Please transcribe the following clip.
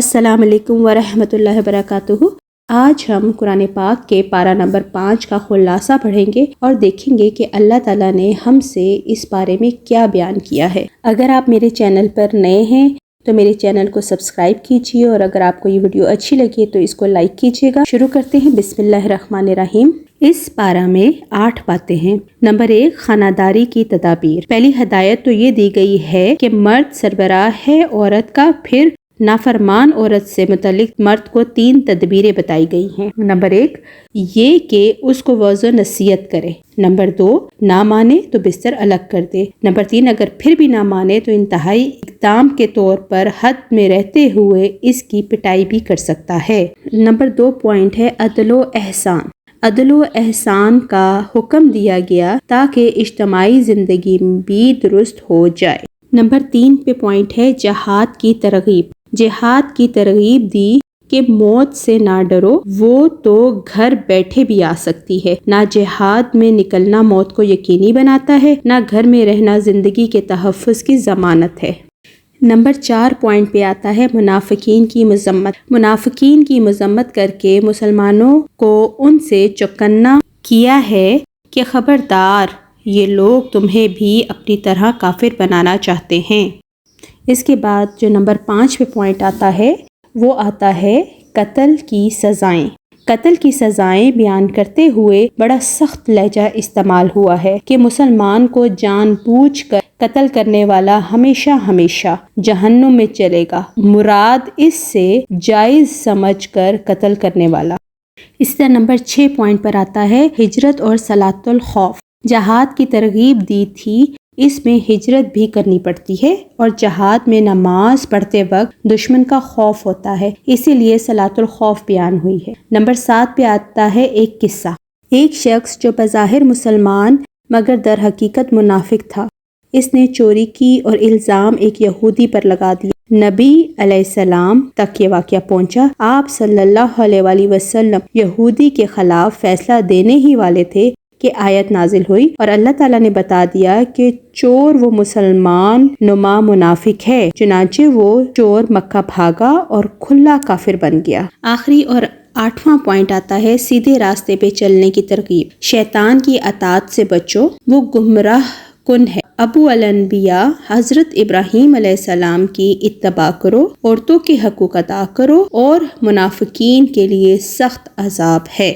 السلام علیکم ورحمۃ اللہ وبرکاتہ۔ آج ہم قرآن پاک کے پارہ نمبر 5 کا خلاصہ پڑھیں گے اور دیکھیں گے کہ اللہ تعالیٰ نے ہم سے اس بارے میں کیا بیان کیا ہے۔ اگر آپ میرے چینل پر نئے ہیں تو میرے چینل کو سبسکرائب کیجیے، اور اگر آپ کو یہ ویڈیو اچھی لگے تو اس کو لائک کیجیے گا۔ شروع کرتے ہیں، بسم اللہ الرحمن الرحیم۔ اس پارہ میں 8 باتیں ہیں۔ نمبر 1، خانہ داری کی تدابیر۔ پہلی ہدایت تو یہ دی گئی ہے کہ مرد سربراہ ہے عورت کا، پھر نافرمان عورت سے متعلق مرد کو 3 تدبیریں بتائی گئی ہیں۔ نمبر 1، یہ کہ اس کو وعظ و نصیحت کرے۔ نمبر 2، نہ مانے تو بستر الگ کر دے۔ نمبر 3، اگر پھر بھی نہ مانے تو انتہائی اقدام کے طور پر حد میں رہتے ہوئے اس کی پٹائی بھی کر سکتا ہے۔ نمبر 2 پوائنٹ ہے عدل و احسان۔ عدل و احسان کا حکم دیا گیا تاکہ اجتماعی زندگی بھی درست ہو جائے۔ نمبر 3 پہ پوائنٹ ہے جہاد کی ترغیب۔ جہاد کی ترغیب دی کہ موت سے نہ ڈرو، وہ تو گھر بیٹھے بھی آ سکتی ہے۔ نہ جہاد میں نکلنا موت کو یقینی بناتا ہے، نہ گھر میں رہنا زندگی کے تحفظ کی ضمانت ہے۔ نمبر 4 پوائنٹ پہ آتا ہے منافقین کی مذمت۔ منافقین کی مذمت کر کے مسلمانوں کو ان سے چوکنا کیا ہے کہ خبردار، یہ لوگ تمہیں بھی اپنی طرح کافر بنانا چاہتے ہیں۔ اس کے بعد جو نمبر 5 پہ پوائنٹ آتا ہے وہ آتا ہے قتل کی سزائیں۔ قتل کی سزائیں بیان کرتے ہوئے بڑا سخت لہجہ استعمال ہوا ہے کہ مسلمان کو جان بوجھ کر قتل کرنے والا ہمیشہ ہمیشہ جہنم میں چلے گا، مراد اس سے جائز سمجھ کر قتل کرنے والا۔ اس طرح نمبر 6 پوائنٹ پر آتا ہے ہجرت اور صلاۃ الخوف۔ جہاد کی ترغیب دی تھی، اس میں ہجرت بھی کرنی پڑتی ہے، اور جہاد میں نماز پڑھتے وقت دشمن کا خوف ہوتا ہے، اسی لیے صلاۃ الخوف بیان ہوئی ہے۔ نمبر 7 پہ آتا ہے ایک قصہ۔ ایک شخص جو بظاہر مسلمان مگر در حقیقت منافق تھا، اس نے چوری کی اور الزام ایک یہودی پر لگا دیا۔ نبی علیہ السلام تک یہ واقعہ پہنچا۔ آپ صلی اللہ علیہ وآلہ وسلم یہودی کے خلاف فیصلہ دینے ہی والے تھے کہ آیت نازل ہوئی، اور اللہ تعالیٰ نے بتا دیا کہ چور وہ مسلمان نما منافق ہے، چنانچہ وہ چور مکہ بھاگا اور کھلا کافر بن گیا۔ آخری اور 8واں پوائنٹ آتا ہے سیدھے راستے پہ چلنے کی ترغیب۔ شیطان کی اطاعت سے بچو، وہ گمراہ کن ہے۔ ابو الانبیاء حضرت ابراہیم علیہ السلام کی اتباع کرو، عورتوں کے حقوق ادا کرو، اور منافقین کے لیے سخت عذاب ہے۔